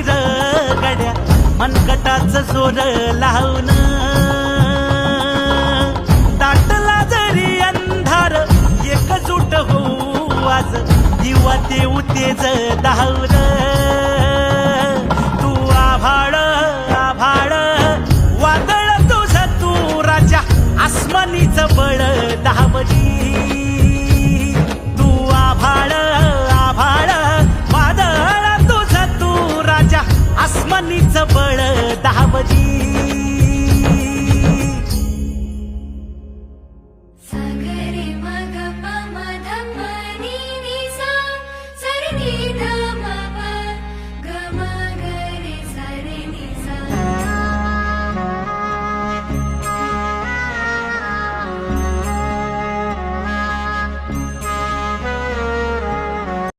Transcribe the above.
र गड्या मनगटाचं जोर लावून दाटला जरी अंधार एकजूट होऊ आज दिवा देऊ तेज धावून तू आभाळ आभाळ वादळ तुझं तू राजा आसमानीचं बळ दावली तू आभाळ आभाळ वादळ तुझं तू राजा आसमानीचं बळ दावली